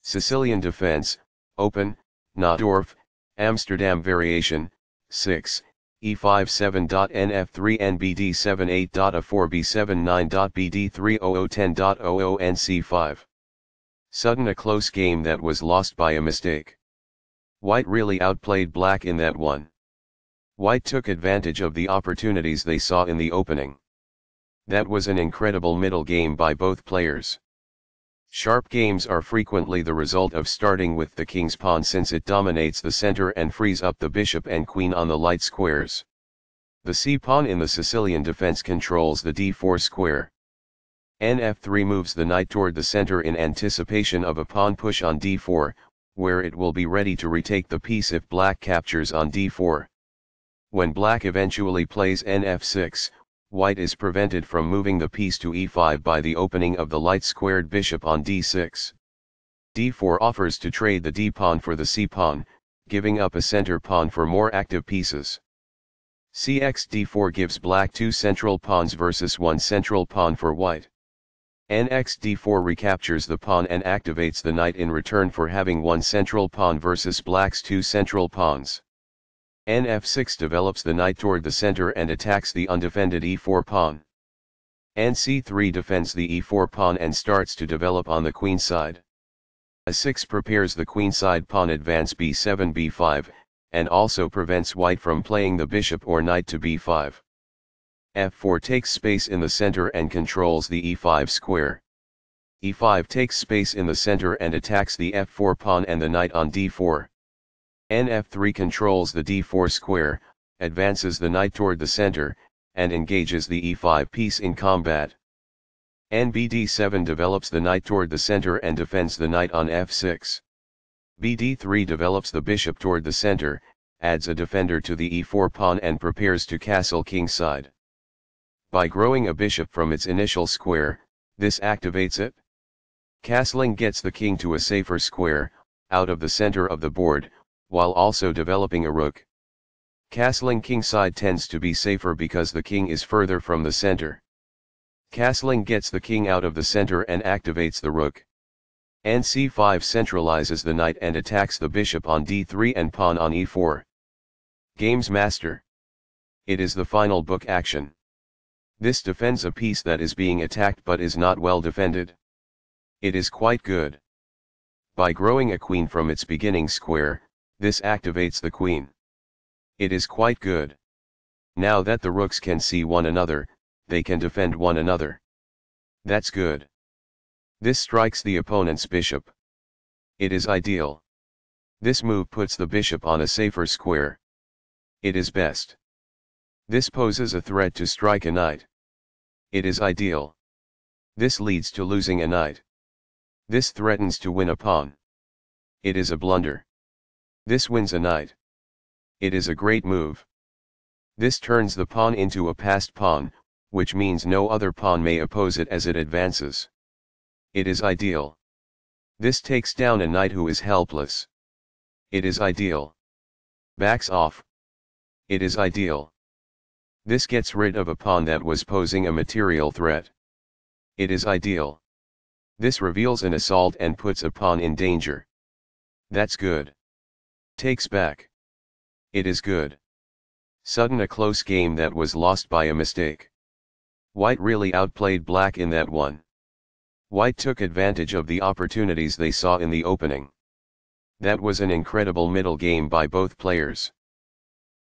Sicilian defense, open, Najdorf, Amsterdam variation, 6, E5 7.nf3 nbd 78.a4 b7 9.bd 30010.00 nc5. Sudden a close game that was lost by a mistake. White really outplayed black in that one. White took advantage of the opportunities they saw in the opening. That was an incredible middle game by both players. Sharp games are frequently the result of starting with the king's pawn since it dominates the center and frees up the bishop and queen on the light squares. The c-pawn in the Sicilian defense controls the d4 square. Nf3 moves the knight toward the center in anticipation of a pawn push on d4, where it will be ready to retake the piece if black captures on d4. When black eventually plays nf6, white is prevented from moving the piece to e5 by the opening of the light-squared bishop on d6. d4 offers to trade the d-pawn for the c-pawn, giving up a center pawn for more active pieces. Cx d4 gives black 2 central pawns versus 1 central pawn for white. Nx d4 recaptures the pawn and activates the knight in return for having 1 central pawn versus black's 2 central pawns. Nf6 develops the knight toward the center and attacks the undefended e4 pawn. Nc3 defends the e4 pawn and starts to develop on the queen side. A6 prepares the queenside pawn advance b7 b5, and also prevents white from playing the bishop or knight to b5. f4 takes space in the center and controls the e5 square. e5 takes space in the center and attacks the f4 pawn and the knight on d4. Nf3 controls the d4 square, advances the knight toward the center, and engages the e5 piece in combat. Nbd7 develops the knight toward the center and defends the knight on f6. Bd3 develops the bishop toward the center, adds a defender to the e4 pawn and prepares to castle kingside. By growing a bishop from its initial square, this activates it. Castling gets the king to a safer square, out of the center of the board, while also developing a rook. Castling kingside tends to be safer because the king is further from the center. Castling gets the king out of the center and activates the rook. Nc5 centralizes the knight and attacks the bishop on d3 and pawn on e4. Games Master. It is the final book action. This defends a piece that is being attacked but is not well defended. It is quite good. By growing a queen from its beginning square, this activates the queen. It is quite good. Now that the rooks can see one another, they can defend one another. That's good. This strikes the opponent's bishop. It is ideal. This move puts the bishop on a safer square. It is best. This poses a threat to strike a knight. It is ideal. This leads to losing a knight. This threatens to win a pawn. It is a blunder. This wins a knight. It is a great move. This turns the pawn into a passed pawn, which means no other pawn may oppose it as it advances. It is ideal. This takes down a knight who is helpless. It is ideal. Backs off. It is ideal. This gets rid of a pawn that was posing a material threat. It is ideal. This reveals an assault and puts a pawn in danger. That's good. Takes back. It is good. Sudden a close game that was lost by a mistake. White really outplayed black in that one. White took advantage of the opportunities they saw in the opening. That was an incredible middle game by both players.